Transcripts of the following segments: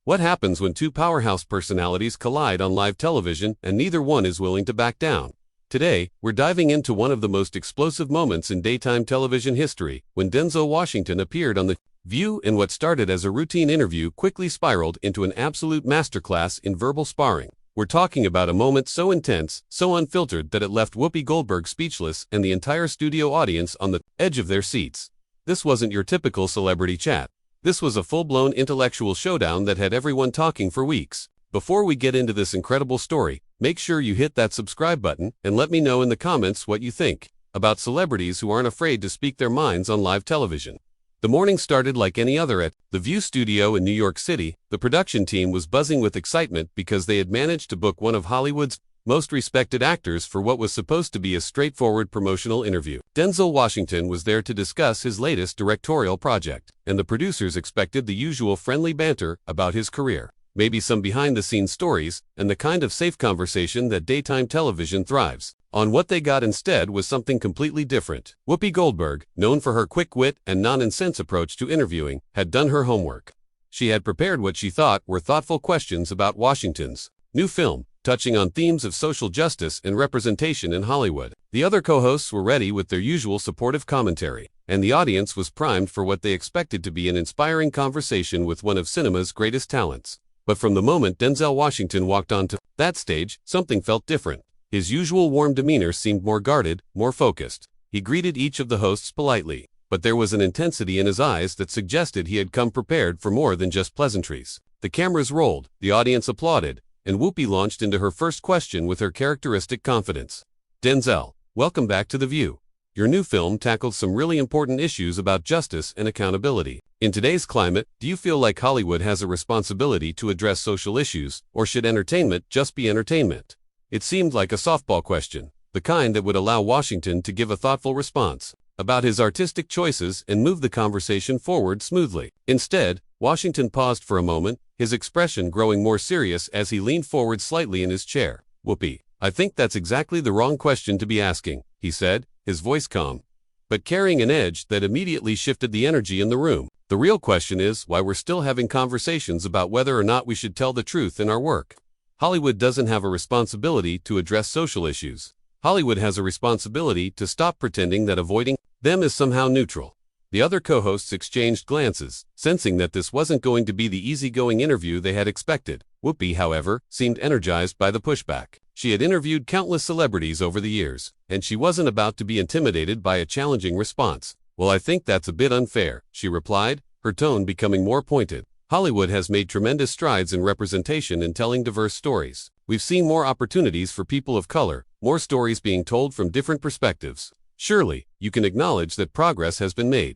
What happens when two powerhouse personalities collide on live television and neither one is willing to back down? Today, we're diving into one of the most explosive moments in daytime television history, when Denzel Washington appeared on The View in what started as a routine interview quickly spiraled into an absolute masterclass in verbal sparring. We're talking about a moment so intense, so unfiltered that it left Whoopi Goldberg speechless and the entire studio audience on the edge of their seats. This wasn't your typical celebrity chat. This was a full-blown intellectual showdown that had everyone talking for weeks. Before we get into this incredible story, make sure you hit that subscribe button and let me know in the comments what you think about celebrities who aren't afraid to speak their minds on live television. The morning started like any other at The View studio in New York City. The production team was buzzing with excitement because they had managed to book one of Hollywood's most respected actors for what was supposed to be a straightforward promotional interview. Denzel Washington was there to discuss his latest directorial project, and the producers expected the usual friendly banter about his career, maybe some behind-the-scenes stories, and the kind of safe conversation that daytime television thrives on. What they got instead was something completely different. Whoopi Goldberg, known for her quick wit and non-nonsense approach to interviewing, had done her homework. She had prepared what she thought were thoughtful questions about Washington's new film, touching on themes of social justice and representation in Hollywood. The other co-hosts were ready with their usual supportive commentary, and the audience was primed for what they expected to be an inspiring conversation with one of cinema's greatest talents. But from the moment Denzel Washington walked onto that stage, something felt different. His usual warm demeanor seemed more guarded, more focused. He greeted each of the hosts politely, but there was an intensity in his eyes that suggested he had come prepared for more than just pleasantries. The cameras rolled, the audience applauded, and Whoopi launched into her first question with her characteristic confidence. "Denzel, welcome back to The View. Your new film tackled some really important issues about justice and accountability. In today's climate, do you feel like Hollywood has a responsibility to address social issues, or should entertainment just be entertainment?" It seemed like a softball question, the kind that would allow Washington to give a thoughtful response about his artistic choices and move the conversation forward smoothly. Instead, Washington paused for a moment, his expression growing more serious as he leaned forward slightly in his chair. "Whoopi, I think that's exactly the wrong question to be asking," he said, his voice calm, but carrying an edge that immediately shifted the energy in the room. "The real question is why we're still having conversations about whether or not we should tell the truth in our work. Hollywood doesn't have a responsibility to address social issues. Hollywood has a responsibility to stop pretending that avoiding them is somehow neutral." The other co-hosts exchanged glances, sensing that this wasn't going to be the easygoing interview they had expected. Whoopi, however, seemed energized by the pushback. She had interviewed countless celebrities over the years, and she wasn't about to be intimidated by a challenging response. "Well, I think that's a bit unfair," she replied, her tone becoming more pointed. "Hollywood has made tremendous strides in representation and telling diverse stories. We've seen more opportunities for people of color, more stories being told from different perspectives. Surely, you can acknowledge that progress has been made."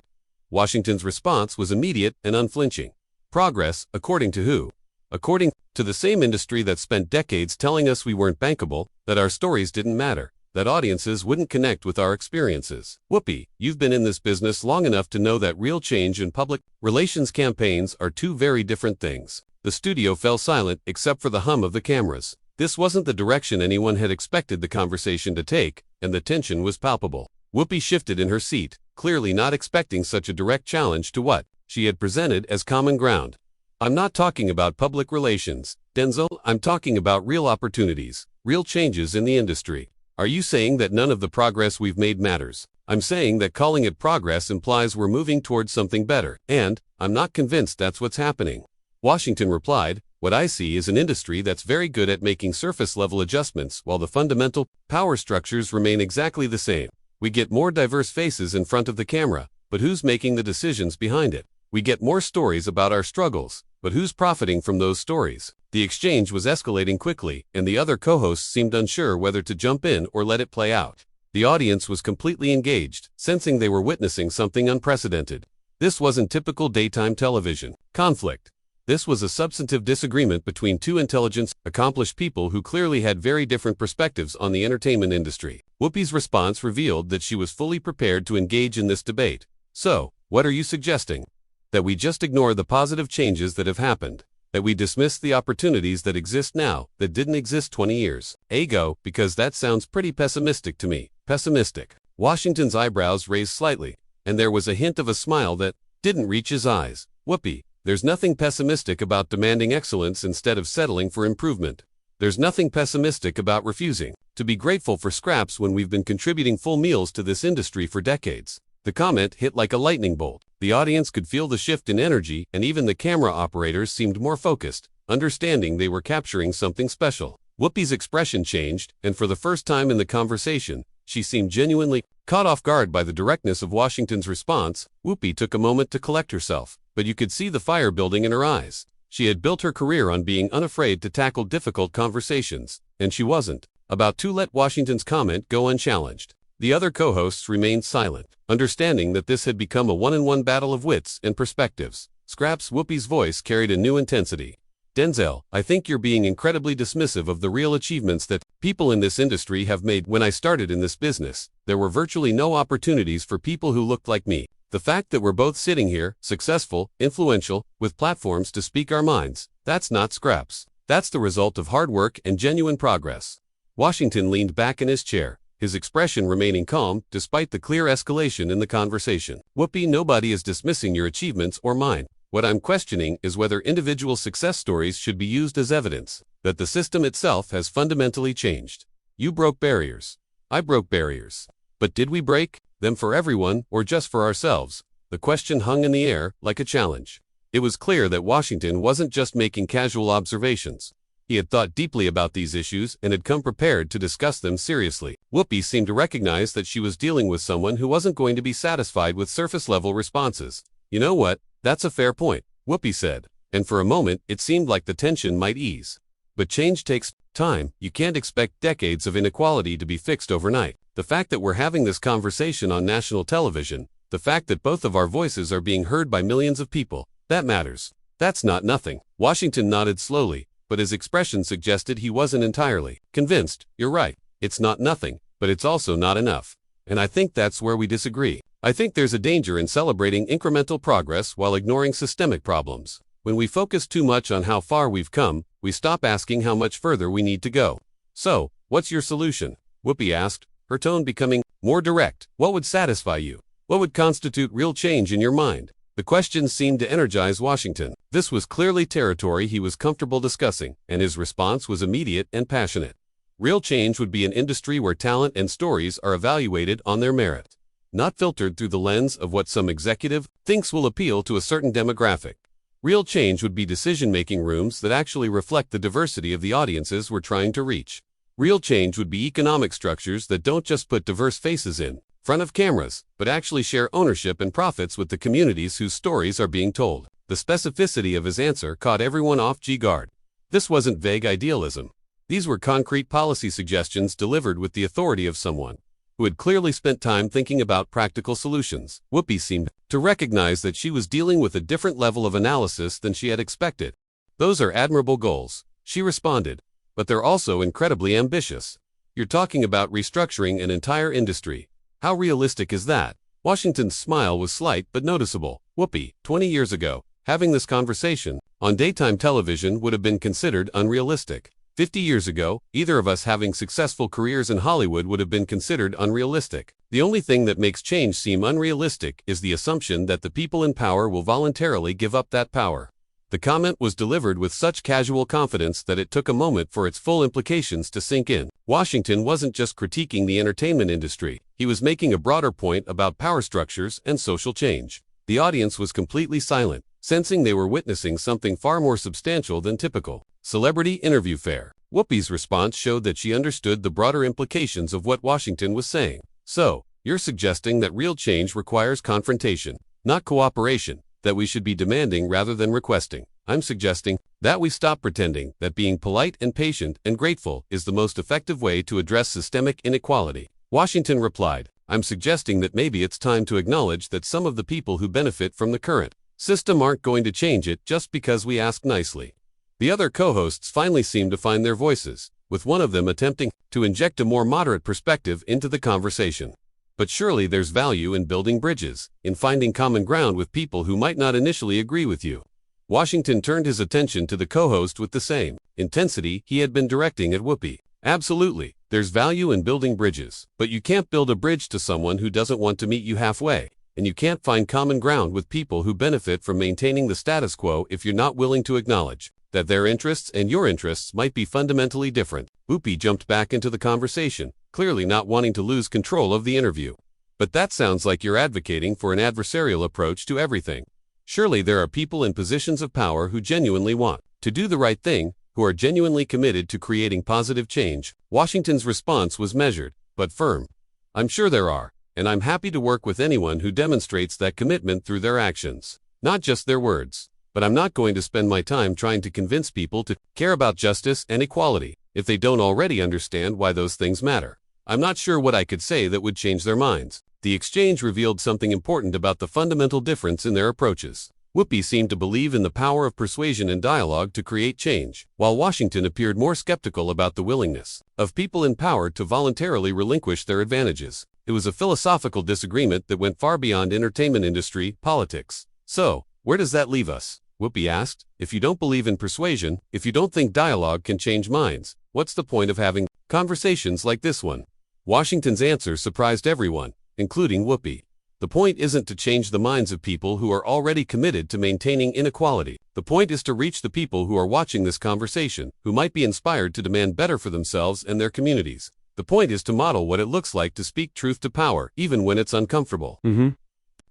Washington's response was immediate and unflinching. "Progress, according to who? According to the same industry that spent decades telling us we weren't bankable, that our stories didn't matter, that audiences wouldn't connect with our experiences. Whoopi, you've been in this business long enough to know that real change and public relations campaigns are two very different things." The studio fell silent except for the hum of the cameras. This wasn't the direction anyone had expected the conversation to take, and the tension was palpable. Whoopi shifted in her seat, clearly not expecting such a direct challenge to what she had presented as common ground. "I'm not talking about public relations, Denzel. I'm talking about real opportunities, real changes in the industry. Are you saying that none of the progress we've made matters? I'm saying that calling it progress implies we're moving towards something better, and I'm not convinced that's what's happening." Washington replied, "What I see is an industry that's very good at making surface-level adjustments while the fundamental power structures remain exactly the same. We get more diverse faces in front of the camera, but who's making the decisions behind it? We get more stories about our struggles, but who's profiting from those stories?" The exchange was escalating quickly, and the other co-hosts seemed unsure whether to jump in or let it play out. The audience was completely engaged, sensing they were witnessing something unprecedented. This wasn't typical daytime television conflict. This was a substantive disagreement between two intelligent, accomplished people who clearly had very different perspectives on the entertainment industry. Whoopi's response revealed that she was fully prepared to engage in this debate. "So, what are you suggesting? That we just ignore the positive changes that have happened? That we dismiss the opportunities that exist now that didn't exist 20 years ago? Because that sounds pretty pessimistic to me." "Pessimistic?" Washington's eyebrows raised slightly, and there was a hint of a smile that didn't reach his eyes. "Whoopi, There's nothing pessimistic about demanding excellence instead of settling for improvement. There's nothing pessimistic about refusing to be grateful for scraps when we've been contributing full meals to this industry for decades. The comment hit like a lightning bolt. The audience could feel the shift in energy, and even the camera operators seemed more focused, understanding they were capturing something special. Whoopi's expression changed, and for the first time in the conversation, she seemed genuinely caught off guard by the directness of Washington's response. Whoopi took a moment to collect herself, but you could see the fire building in her eyes. She had built her career on being unafraid to tackle difficult conversations, and she wasn't about to let Washington's comment go unchallenged. The other co-hosts remained silent, understanding that this had become a one-on-one battle of wits and perspectives. Scraps Whoopi's voice carried a new intensity. Denzel, I think you're being incredibly dismissive of the real achievements that people in this industry have made. When I started in this business, there were virtually no opportunities for people who looked like me. The fact that we're both sitting here, successful, influential, with platforms to speak our minds, that's not scraps. That's the result of hard work and genuine progress. Washington leaned back in his chair, his expression remaining calm despite the clear escalation in the conversation. Whoopi, nobody is dismissing your achievements or mine. What I'm questioning is whether individual success stories should be used as evidence that the system itself has fundamentally changed. You broke barriers. I broke barriers. But did we break them for everyone or just for ourselves? The question hung in the air like a challenge. It was clear that Washington wasn't just making casual observations. He had thought deeply about these issues and had come prepared to discuss them seriously. Whoopi seemed to recognize that she was dealing with someone who wasn't going to be satisfied with surface-level responses. You know what? That's a fair point, Whoopi said, and for a moment it seemed like the tension might ease. But change takes time. You can't expect decades of inequality to be fixed overnight. The fact that we're having this conversation on national television, the fact that both of our voices are being heard by millions of people, that matters. That's not nothing. Washington nodded slowly, but his expression suggested he wasn't entirely convinced. You're right. It's not nothing, but it's also not enough. And I think that's where we disagree. I think there's a danger in celebrating incremental progress while ignoring systemic problems. When we focus too much on how far we've come, we stop asking how much further we need to go. So, what's your solution? Whoopi asked, her tone becoming more direct. What would satisfy you? What would constitute real change in your mind? The question seemed to energize Washington. This was clearly territory he was comfortable discussing, and his response was immediate and passionate. Real change would be an industry where talent and stories are evaluated on their merit, not filtered through the lens of what some executive thinks will appeal to a certain demographic. Real change would be decision-making rooms that actually reflect the diversity of the audiences we're trying to reach. Real change would be economic structures that don't just put diverse faces in front of cameras, but actually share ownership and profits with the communities whose stories are being told. The specificity of his answer caught everyone off guard. This wasn't vague idealism. These were concrete policy suggestions delivered with the authority of someone who had clearly spent time thinking about practical solutions. Whoopi seemed to recognize that she was dealing with a different level of analysis than she had expected. Those are admirable goals, she responded, but they're also incredibly ambitious. You're talking about restructuring an entire industry. How realistic is that? Washington's smile was slight but noticeable. Whoopi, 20 years ago, having this conversation on daytime television would have been considered unrealistic. 50 years ago, either of us having successful careers in Hollywood would have been considered unrealistic. The only thing that makes change seem unrealistic is the assumption that the people in power will voluntarily give up that power. The comment was delivered with such casual confidence that it took a moment for its full implications to sink in. Washington wasn't just critiquing the entertainment industry. He was making a broader point about power structures and social change. The audience was completely silent, sensing they were witnessing something far more substantial than typical. Celebrity interview fair. Whoopi's response showed that she understood the broader implications of what Washington was saying. So, you're suggesting that real change requires confrontation, not cooperation, that we should be demanding rather than requesting. I'm suggesting that we stop pretending that being polite and patient and grateful is the most effective way to address systemic inequality. Washington replied, I'm suggesting that maybe it's time to acknowledge that some of the people who benefit from the current system aren't going to change it just because we ask nicely. The other co-hosts finally seemed to find their voices, with one of them attempting to inject a more moderate perspective into the conversation. But surely there's value in building bridges, in finding common ground with people who might not initially agree with you. Washington turned his attention to the co-host with the same intensity he had been directing at Whoopi. Absolutely, there's value in building bridges, but you can't build a bridge to someone who doesn't want to meet you halfway. and you can't find common ground with people who benefit from maintaining the status quo if you're not willing to acknowledge that their interests and your interests might be fundamentally different. Whoopi jumped back into the conversation, clearly not wanting to lose control of the interview. But that sounds like you're advocating for an adversarial approach to everything. Surely there are people in positions of power who genuinely want to do the right thing, who are genuinely committed to creating positive change. Washington's response was measured, but firm. I'm sure there are, and I'm happy to work with anyone who demonstrates that commitment through their actions, not just their words. But I'm not going to spend my time trying to convince people to care about justice and equality if they don't already understand why those things matter. I'm not sure what I could say that would change their minds. The exchange revealed something important about the fundamental difference in their approaches. Whoopi seemed to believe in the power of persuasion and dialogue to create change, while Washington appeared more skeptical about the willingness of people in power to voluntarily relinquish their advantages. It was a philosophical disagreement that went far beyond entertainment industry politics. So, where does that leave us? Whoopi asked. If you don't believe in persuasion, if you don't think dialogue can change minds, what's the point of having conversations like this one? Washington's answer surprised everyone, including Whoopi. The point isn't to change the minds of people who are already committed to maintaining inequality. The point is to reach the people who are watching this conversation, who might be inspired to demand better for themselves and their communities. The point is to model what it looks like to speak truth to power, even when it's uncomfortable.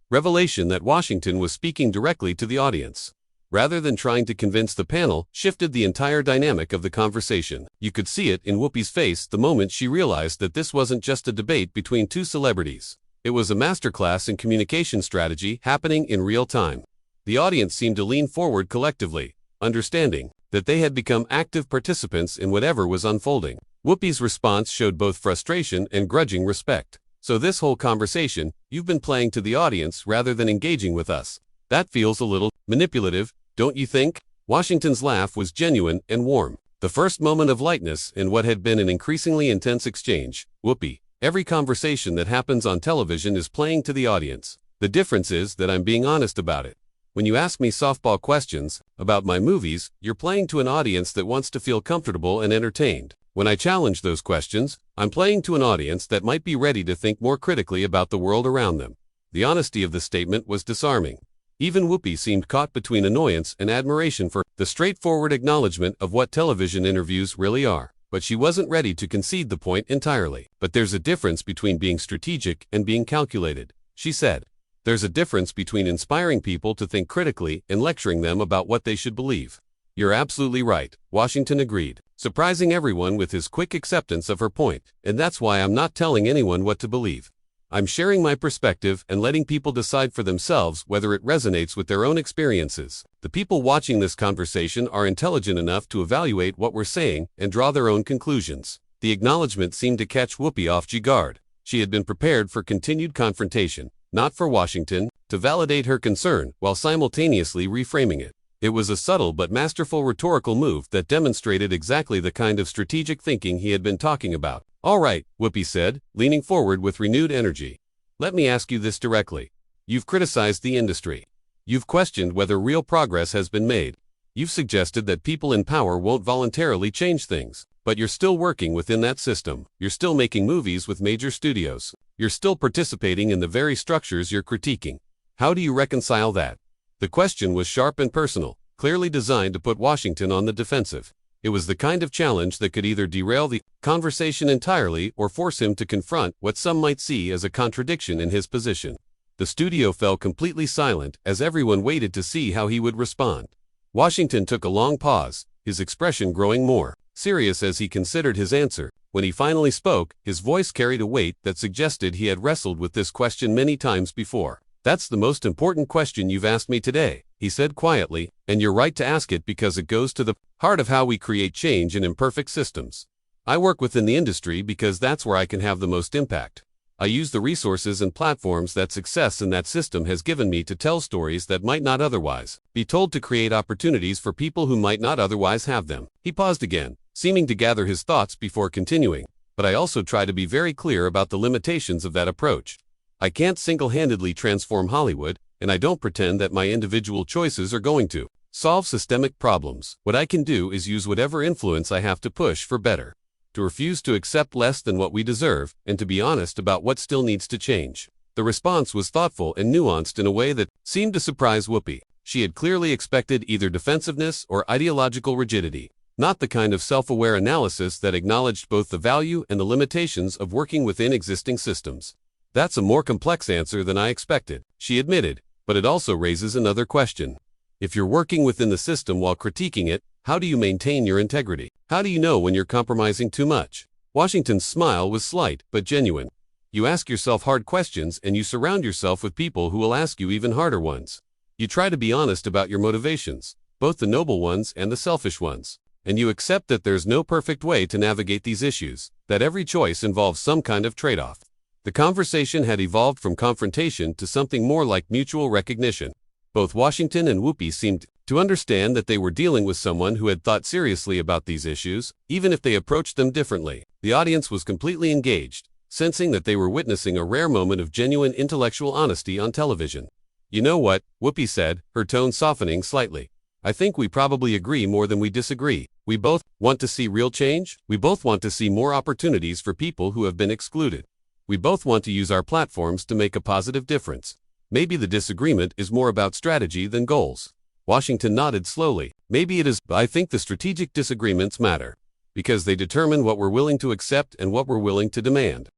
Revelation that Washington was speaking directly to the audience, rather than trying to convince the panel, shifted the entire dynamic of the conversation. You could see it in Whoopi's face the moment she realized that this wasn't just a debate between two celebrities. It was a masterclass in communication strategy happening in real time. The audience seemed to lean forward collectively, understanding that they had become active participants in whatever was unfolding. Whoopi's response showed both frustration and grudging respect. So this whole conversation, you've been playing to the audience rather than engaging with us. That feels a little manipulative, don't you think? Washington's laugh was genuine and warm, the first moment of lightness in what had been an increasingly intense exchange. Whoopi, every conversation that happens on television is playing to the audience. The difference is that I'm being honest about it. When you ask me softball questions about my movies, you're playing to an audience that wants to feel comfortable and entertained. When I challenge those questions, I'm playing to an audience that might be ready to think more critically about the world around them. The honesty of the statement was disarming. Even Whoopi seemed caught between annoyance and admiration for the straightforward acknowledgement of what television interviews really are. But she wasn't ready to concede the point entirely. But there's a difference between being strategic and being calculated, she said. There's a difference between inspiring people to think critically and lecturing them about what they should believe. You're absolutely right, Washington agreed, surprising everyone with his quick acceptance of her point. And that's why I'm not telling anyone what to believe. I'm sharing my perspective and letting people decide for themselves whether it resonates with their own experiences. The people watching this conversation are intelligent enough to evaluate what we're saying and draw their own conclusions. The acknowledgement seemed to catch Whoopi off guard. She had been prepared for continued confrontation, not for Washington to validate her concern while simultaneously reframing it. It was a subtle but masterful rhetorical move that demonstrated exactly the kind of strategic thinking he had been talking about. All right, Whoopi said, leaning forward with renewed energy. Let me ask you this directly. You've criticized the industry. You've questioned whether real progress has been made. You've suggested that people in power won't voluntarily change things. But you're still working within that system. You're still making movies with major studios. You're still participating in the very structures you're critiquing. How do you reconcile that? The question was sharp and personal, clearly designed to put Washington on the defensive. It was the kind of challenge that could either derail the conversation entirely or force him to confront what some might see as a contradiction in his position. The studio fell completely silent as everyone waited to see how he would respond. Washington took a long pause, his expression growing more serious as he considered his answer. When he finally spoke, his voice carried a weight that suggested he had wrestled with this question many times before. That's the most important question you've asked me today, he said quietly, and you're right to ask it because it goes to the heart of how we create change in imperfect systems. I work within the industry because that's where I can have the most impact. I use the resources and platforms that success in that system has given me to tell stories that might not otherwise be told, to create opportunities for people who might not otherwise have them. He paused again, seeming to gather his thoughts before continuing. But I also try to be very clear about the limitations of that approach. I can't single-handedly transform Hollywood, and I don't pretend that my individual choices are going to solve systemic problems. What I can do is use whatever influence I have to push for better, to refuse to accept less than what we deserve, and to be honest about what still needs to change. The response was thoughtful and nuanced in a way that seemed to surprise Whoopi. She had clearly expected either defensiveness or ideological rigidity, not the kind of self-aware analysis that acknowledged both the value and the limitations of working within existing systems. That's a more complex answer than I expected, she admitted, but it also raises another question. If you're working within the system while critiquing it, how do you maintain your integrity? How do you know when you're compromising too much? Washington's smile was slight but genuine. You ask yourself hard questions and you surround yourself with people who will ask you even harder ones. You try to be honest about your motivations, both the noble ones and the selfish ones. And you accept that there's no perfect way to navigate these issues, that every choice involves some kind of trade-off. The conversation had evolved from confrontation to something more like mutual recognition. Both Washington and Whoopi seemed to understand that they were dealing with someone who had thought seriously about these issues, even if they approached them differently. The audience was completely engaged, sensing that they were witnessing a rare moment of genuine intellectual honesty on television. You know what, Whoopi said, her tone softening slightly. I think we probably agree more than we disagree. We both want to see real change. We both want to see more opportunities for people who have been excluded. We both want to use our platforms to make a positive difference. Maybe the disagreement is more about strategy than goals. Washington nodded slowly. Maybe it is, but I think the strategic disagreements matter, because they determine what we're willing to accept and what we're willing to demand.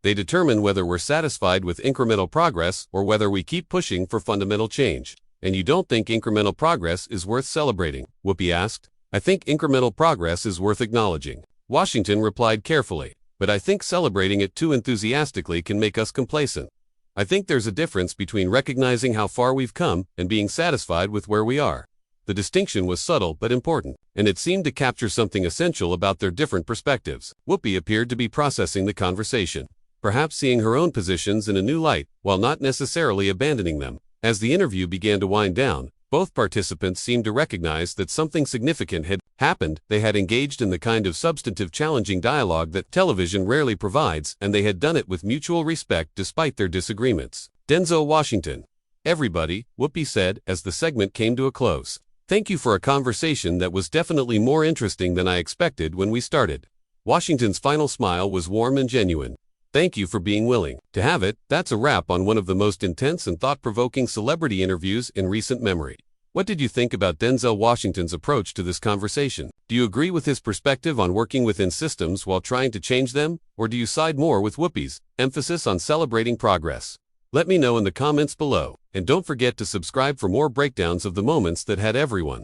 They determine whether we're satisfied with incremental progress or whether we keep pushing for fundamental change. And you don't think incremental progress is worth celebrating? Whoopi asked. I think incremental progress is worth acknowledging, Washington replied carefully, but I think celebrating it too enthusiastically can make us complacent. I think there's a difference between recognizing how far we've come and being satisfied with where we are. The distinction was subtle but important, and it seemed to capture something essential about their different perspectives. Whoopi appeared to be processing the conversation, perhaps seeing her own positions in a new light, while not necessarily abandoning them. As the interview began to wind down, both participants seemed to recognize that something significant had happened. They had engaged in the kind of substantive, challenging dialogue that television rarely provides, and they had done it with mutual respect despite their disagreements. Denzel Washington. Everybody, Whoopi said as the segment came to a close. Thank you for a conversation that was definitely more interesting than I expected when we started. Washington's final smile was warm and genuine. Thank you for being willing to have it. That's a wrap on one of the most intense and thought-provoking celebrity interviews in recent memory. What did you think about Denzel Washington's approach to this conversation? Do you agree with his perspective on working within systems while trying to change them? Or do you side more with Whoopi's emphasis on celebrating progress? Let me know in the comments below, and don't forget to subscribe for more breakdowns of the moments that had everyone